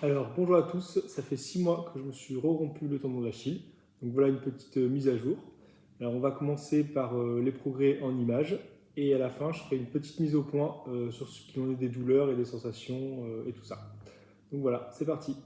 Alors bonjour à tous, ça fait 6 mois que je me suis rompu le tendon d'Achille, donc voilà une petite mise à jour. Alors on va commencer par les progrès en images et à la fin je ferai une petite mise au point sur ce qu'il en est des douleurs et des sensations et tout ça. Donc voilà, c'est parti.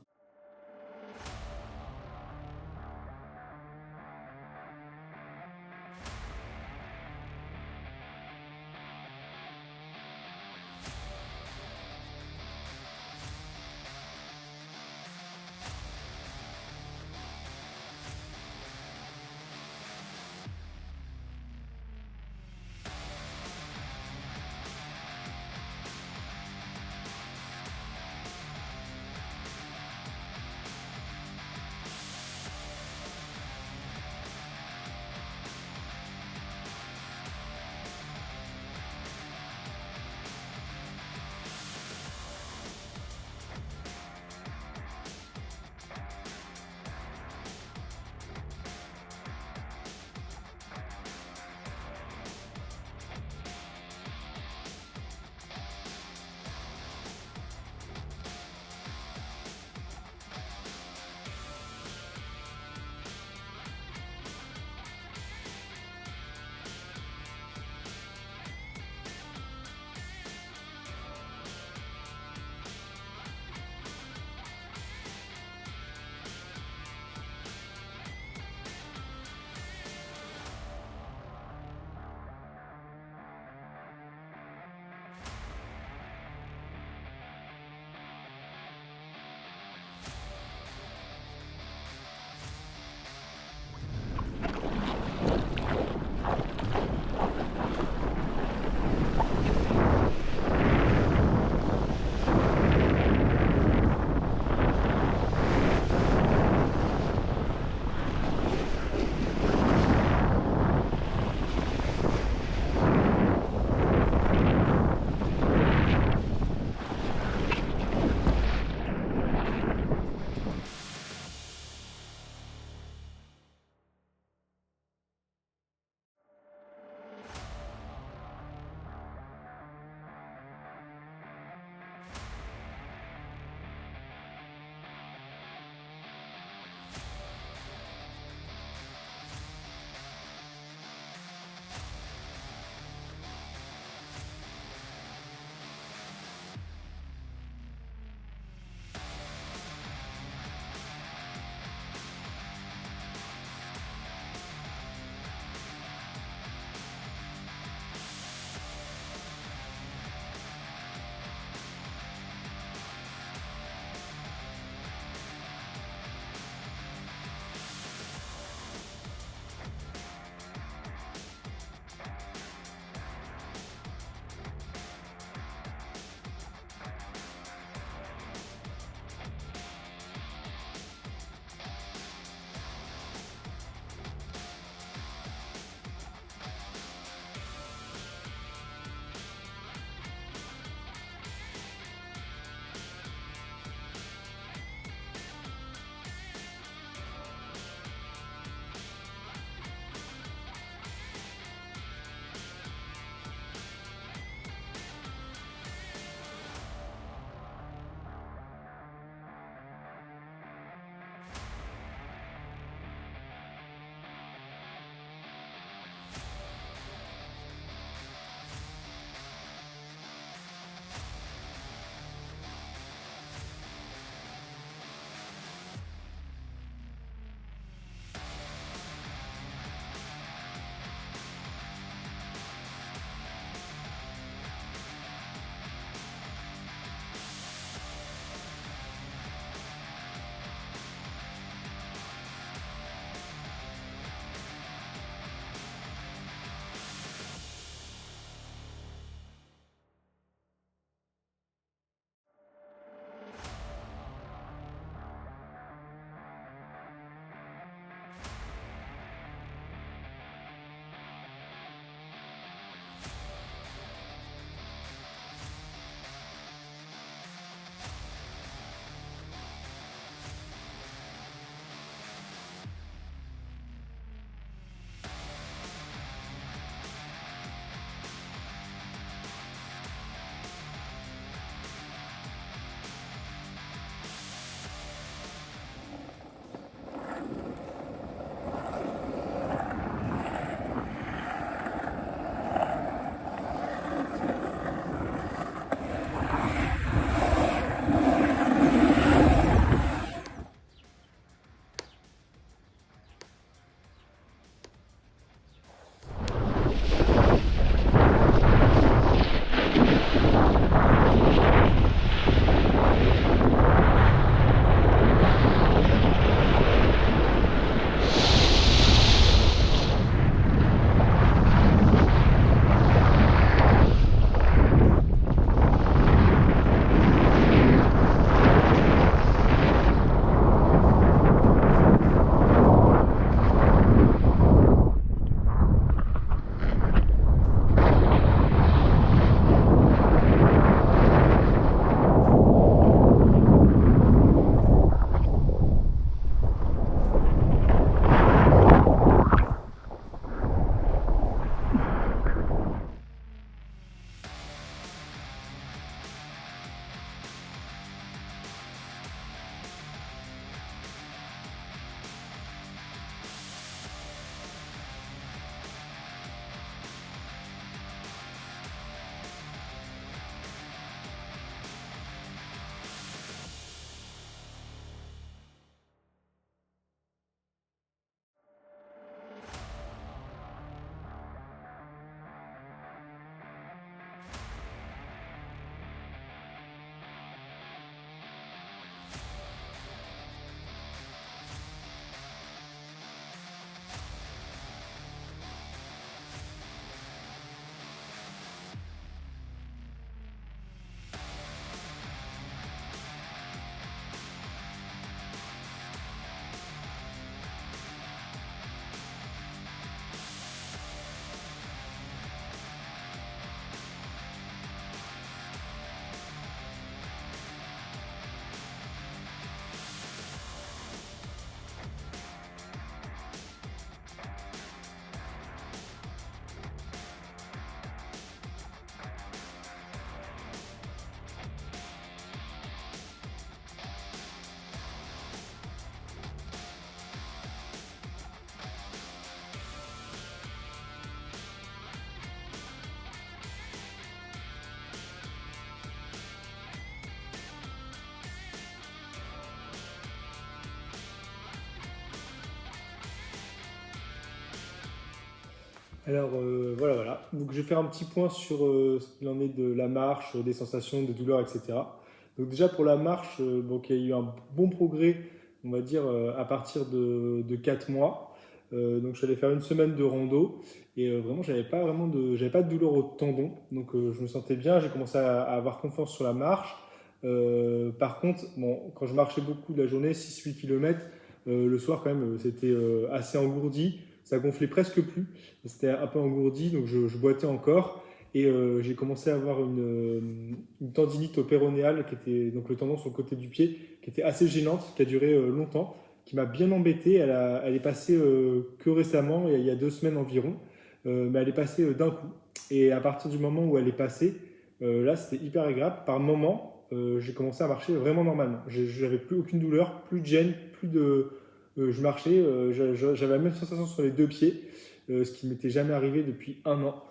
Alors voilà. Donc je vais faire un petit point sur ce qu'il en est de la marche, des sensations, des douleurs, etc. Donc déjà pour la marche, donc il y a eu un bon progrès, on va dire, à partir de 4 mois. Donc je suis allé faire une semaine de rando et vraiment j'avais pas de douleur au tendon. Donc je me sentais bien, j'ai commencé à avoir confiance sur la marche. Par contre, bon, quand je marchais beaucoup de la journée, 6-8 km, le soir quand même, c'était assez engourdi. Ça gonflait presque plus. C'était un peu engourdi, donc je boitais encore. Et j'ai commencé à avoir une tendinite au péronéal, qui était donc le tendon sur le côté du pied, qui était assez gênante, qui a duré longtemps, qui m'a bien embêté. Elle est passée que récemment, il y a 2 semaines environ, mais elle est passée d'un coup. Et à partir du moment où elle est passée, là c'était hyper agréable. Par moment, j'ai commencé à marcher vraiment normalement. Je n'avais plus aucune douleur, plus de gêne, plus de. Je marchais, j'avais la même sensation sur les deux pieds, ce qui m'était jamais arrivé depuis un an.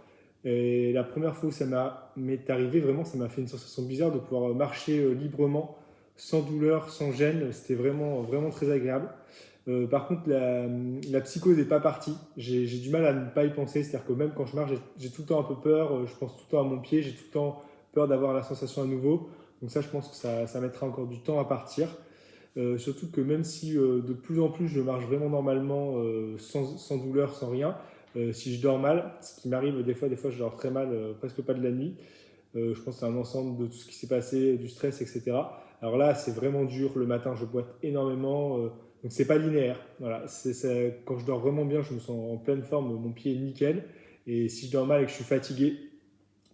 Et la première fois où m'est arrivé, vraiment, ça m'a fait une sensation bizarre de pouvoir marcher librement, sans douleur, sans gêne. C'était vraiment très agréable. Par contre, la psychose n'est pas partie. J'ai du mal à ne pas y penser. C'est-à-dire que même quand je marche, j'ai tout le temps un peu peur. Je pense tout le temps à mon pied. J'ai tout le temps peur d'avoir la sensation à nouveau. Donc ça, je pense que ça mettra encore du temps à partir. Surtout que même si de plus en plus je marche vraiment normalement, sans douleur, sans rien, si je dors mal, ce qui m'arrive des fois je dors très mal, presque pas de la nuit. Je pense que c'est un ensemble de tout ce qui s'est passé, du stress, etc. Alors là, c'est vraiment dur. Le matin, je boite énormément. Donc c'est pas linéaire. Voilà, quand je dors vraiment bien, je me sens en pleine forme, mon pied est nickel. Et si je dors mal et que je suis fatigué,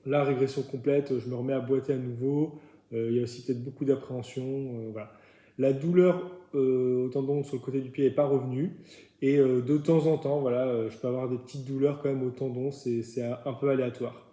la régression complète, je me remets à boiter à nouveau. Il y a aussi peut-être beaucoup d'appréhension. Voilà. La douleur au tendon sur le côté du pied n'est pas revenue. Et de temps en temps, voilà, je peux avoir des petites douleurs quand même au tendon. C'est un peu aléatoire.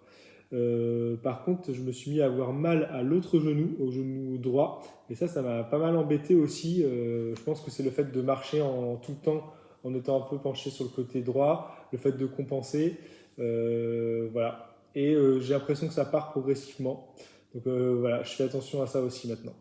Par contre, je me suis mis à avoir mal à l'autre genou, au genou droit. Et ça m'a pas mal embêté aussi. Je pense que c'est le fait de marcher en tout le temps en étant un peu penché sur le côté droit, le fait de compenser. Voilà. Et j'ai l'impression que ça part progressivement. Donc voilà, je fais attention à ça aussi maintenant.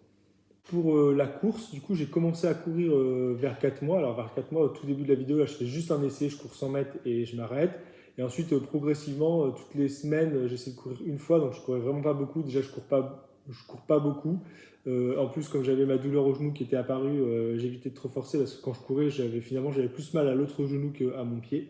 Pour la course, du coup, j'ai commencé à courir vers 4 mois. Alors, vers 4 mois, au tout début de la vidéo, là, je fais juste un essai, je cours 100 mètres et je m'arrête. Et ensuite, progressivement, toutes les semaines, j'essaie de courir une fois. Donc, je courais vraiment pas beaucoup. Déjà, je cours pas beaucoup. En plus, comme j'avais ma douleur au genou qui était apparue, j'évitais de trop forcer parce que quand je courais, j'avais plus mal à l'autre genou qu'à mon pied.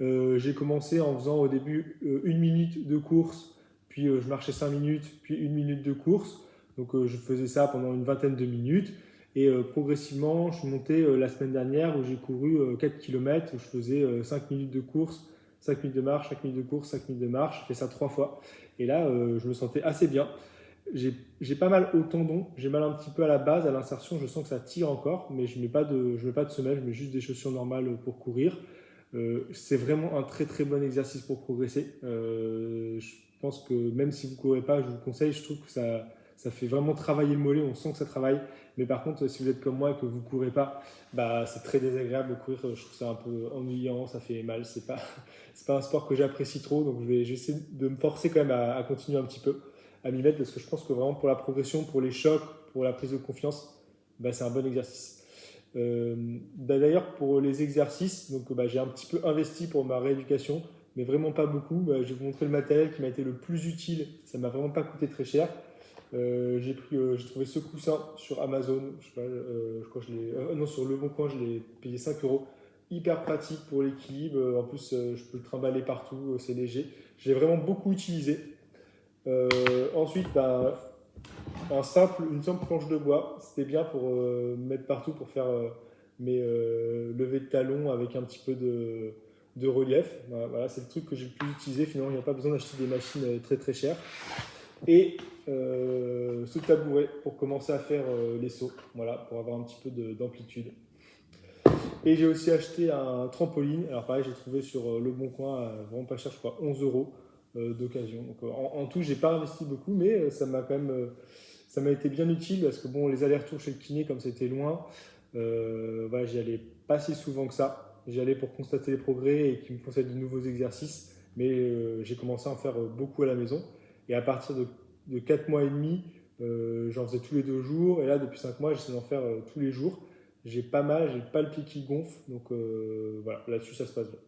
J'ai commencé en faisant au début 1 minute de course, puis je marchais 5 minutes, puis 1 minute de course. Donc je faisais ça pendant une vingtaine de minutes. Et progressivement, je suis monté la semaine dernière où j'ai couru 4 km, où je faisais 5 minutes de course, 5 minutes de marche, 5 minutes de course, 5 minutes de marche. J'ai fait ça 3 fois. Et là, je me sentais assez bien. J'ai pas mal au tendon, j'ai mal un petit peu à la base, à l'insertion, je sens que ça tire encore, mais je mets pas de semelle, je mets juste des chaussures normales pour courir. C'est vraiment un très bon exercice pour progresser. Je pense que même si vous ne courez pas, je vous le conseille, je trouve que ça fait vraiment travailler le mollet, on sent que ça travaille. Mais par contre, si vous êtes comme moi et que vous ne courez pas, bah, c'est très désagréable de courir, je trouve ça un peu ennuyant, ça fait mal, c'est pas un sport que j'apprécie trop, donc je vais essayer de me forcer quand même à continuer un petit peu, à m'y mettre, parce que je pense que vraiment pour la progression, pour les chocs, pour la prise de confiance, bah, c'est un bon exercice. D'ailleurs, pour les exercices, donc, j'ai un petit peu investi pour ma rééducation, mais vraiment pas beaucoup. Je vais vous montrer le matériel qui m'a été le plus utile. Ça m'a vraiment pas coûté très cher. J'ai trouvé ce coussin sur Amazon. Je sais pas, je crois que non, sur Le Bon Coin, je l'ai payé 5 euros. Hyper pratique pour l'équilibre. En plus, je peux le trimballer partout. C'est léger. J'ai vraiment beaucoup utilisé. Ensuite, une simple planche de bois, c'était bien pour mettre partout pour faire mes levées de talons avec un petit peu de relief. Voilà, c'est le truc que j'ai le plus utilisé. Finalement, il n'y a pas besoin d'acheter des machines très chères. Et ce tabouret pour commencer à faire les sauts, voilà, pour avoir un petit peu d'amplitude. Et j'ai aussi acheté un trampoline. Alors pareil, j'ai trouvé sur Le Bon Coin, vraiment pas cher, je crois, 11 euros d'occasion. Donc en tout, j'ai pas investi beaucoup, mais ça m'a quand même ça m'a été bien utile parce que bon, les allers-retours chez le kiné, comme c'était loin, voilà, j'y allais pas si souvent que ça. J'y allais pour constater les progrès et qu'il me conseille de nouveaux exercices, mais j'ai commencé à en faire beaucoup à la maison. Et à partir de 4 mois et demi, j'en faisais tous les 2 jours. Et là, depuis 5 mois, j'essaie d'en faire tous les jours. J'ai pas mal, j'ai pas le pied qui gonfle, donc voilà, là-dessus ça se passe bien.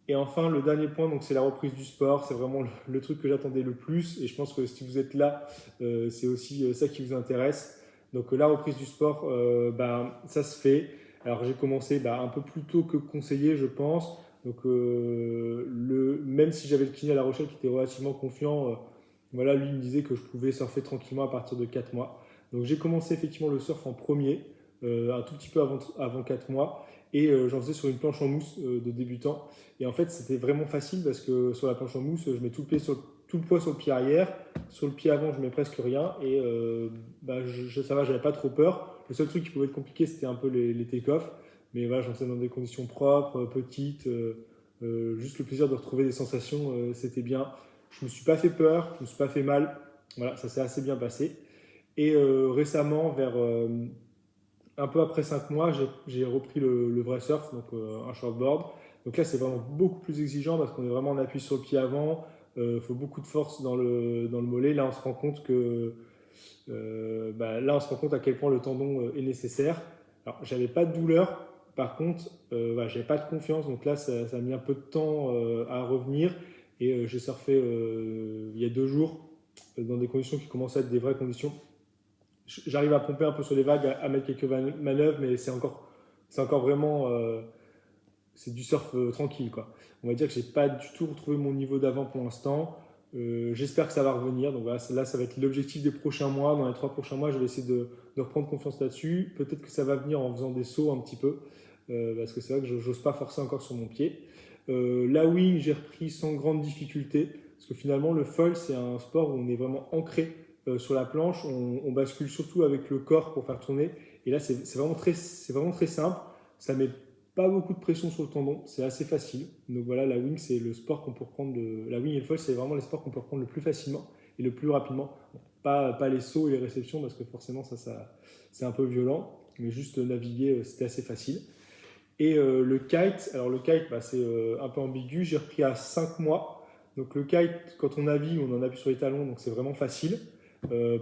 Et enfin, le dernier point, donc c'est la reprise du sport. C'est vraiment le truc que j'attendais le plus. Et je pense que si vous êtes là, c'est aussi ça qui vous intéresse. Donc la reprise du sport, ça se fait. Alors j'ai commencé un peu plus tôt que conseillé, je pense. Donc même si j'avais le kiné à La Rochelle qui était relativement confiant, voilà, lui il me disait que je pouvais surfer tranquillement à partir de 4 mois. Donc j'ai commencé effectivement le surf en premier, un tout petit peu avant 4 mois. Et j'en faisais sur une planche en mousse de débutant. Et en fait, c'était vraiment facile parce que sur la planche en mousse, je mets tout le poids sur le pied arrière. Sur le pied avant, je mets presque rien. Et ça va, j'avais pas trop peur. Le seul truc qui pouvait être compliqué, c'était un peu les take-offs. Mais voilà, j'en faisais dans des conditions propres, petites. Juste le plaisir de retrouver des sensations, c'était bien. Je me suis pas fait peur, je me suis pas fait mal. Voilà, ça s'est assez bien passé. Et récemment, un peu après 5 mois, j'ai repris le vrai surf, donc un shortboard. Donc là, c'est vraiment beaucoup plus exigeant parce qu'on est vraiment en appui sur le pied avant. Il faut beaucoup de force dans le mollet. Là, on se rend compte on se rend compte à quel point le tendon est nécessaire. Alors, j'avais pas de douleur. Par contre, j'avais pas de confiance. Donc là, ça a mis un peu de temps à revenir. Et j'ai surfé il y a 2 jours dans des conditions qui commençaient à être des vraies conditions. J'arrive à pomper un peu sur les vagues, à mettre quelques manœuvres, mais c'est encore vraiment, c'est du surf tranquille, quoi. On va dire que j'ai pas du tout retrouvé mon niveau d'avant pour l'instant. J'espère que ça va revenir. Donc voilà, là, ça va être l'objectif des prochains mois. Dans les 3 prochains mois, je vais essayer de reprendre confiance là-dessus. Peut-être que ça va venir en faisant des sauts un petit peu, parce que c'est vrai que je n'ose pas forcer encore sur mon pied. La wing, j'ai repris sans grande difficulté, parce que finalement, le foil, c'est un sport où on est vraiment ancré sur la planche. On bascule surtout avec le corps pour faire tourner. Et là, c'est vraiment très simple. Ça met pas beaucoup de pression sur le tendon, c'est assez facile. Donc voilà, la wing, c'est le sport qu'on peut reprendre. La wing et le foil, c'est vraiment les sports qu'on peut reprendre le plus facilement et le plus rapidement. Bon, pas les sauts et les réceptions, parce que forcément, c'est un peu violent. Mais juste naviguer, c'était assez facile. Et le kite, alors le kite, c'est un peu ambigu. J'ai repris à 5 mois. Donc le kite, quand on navigue, on en appuie sur les talons, donc c'est vraiment facile.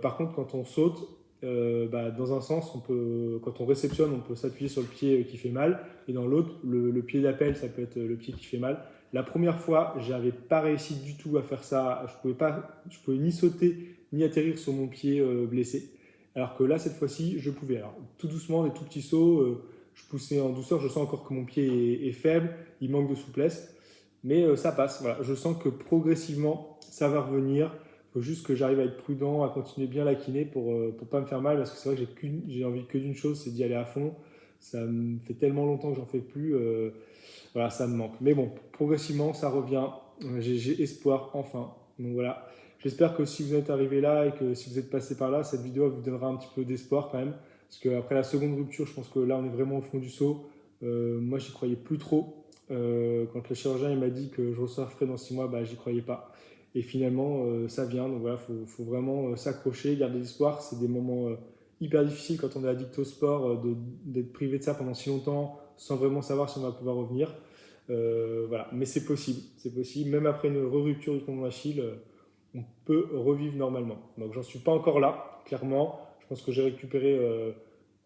Par contre, quand on saute, dans un sens, quand on réceptionne, on peut s'appuyer sur le pied qui fait mal, et dans l'autre, le pied d'appel, ça peut être le pied qui fait mal. La première fois, j'avais pas réussi du tout à faire ça. Je pouvais ni sauter ni atterrir sur mon pied blessé. Alors que là, cette fois-ci, je pouvais. Alors, tout doucement, des tout petits sauts. Je poussais en douceur. Je sens encore que mon pied est faible. Il manque de souplesse, mais ça passe. Voilà. Je sens que progressivement, ça va revenir. Il faut juste que j'arrive à être prudent, à continuer bien la kiné pour pas me faire mal, parce que c'est vrai que j'ai envie que d'une chose, c'est d'y aller à fond. Ça me fait tellement longtemps que j'en fais plus, voilà, ça me manque. Mais bon, progressivement, ça revient. J'ai espoir, enfin. Donc voilà. J'espère que si vous êtes arrivé là et que si vous êtes passé par là, cette vidéo vous donnera un petit peu d'espoir quand même. Parce qu'après la seconde rupture, je pense que là, on est vraiment au fond du saut. Moi, j'y croyais plus trop. Quand le chirurgien il m'a dit que je ressurferais dans 6 mois, j'y croyais pas. Et finalement, ça vient. Donc voilà, faut vraiment s'accrocher, garder l'espoir. C'est des moments hyper difficiles quand on est addict au sport, d'être privé de ça pendant si longtemps, sans vraiment savoir si on va pouvoir revenir. Voilà. Mais c'est possible, c'est possible. Même après une rupture du tendon d'Achille, on peut revivre normalement. Donc j'en suis pas encore là, clairement. Je pense que j'ai récupéré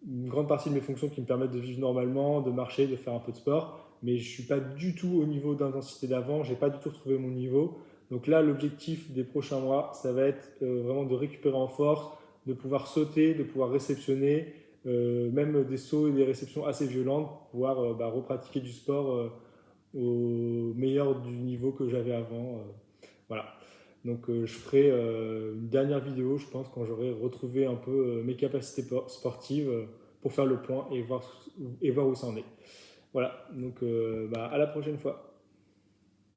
une grande partie de mes fonctions qui me permettent de vivre normalement, de marcher, de faire un peu de sport. Mais je suis pas du tout au niveau d'intensité d'avant. J'ai pas du tout retrouvé mon niveau. Donc là, l'objectif des prochains mois, ça va être vraiment de récupérer en force, de pouvoir sauter, de pouvoir réceptionner, même des sauts et des réceptions assez violentes, pour pouvoir repratiquer du sport au meilleur du niveau que j'avais avant. Voilà. Donc je ferai une dernière vidéo, je pense, quand j'aurai retrouvé un peu mes capacités sportives pour faire le point et voir où ça en est. Voilà, donc à la prochaine fois.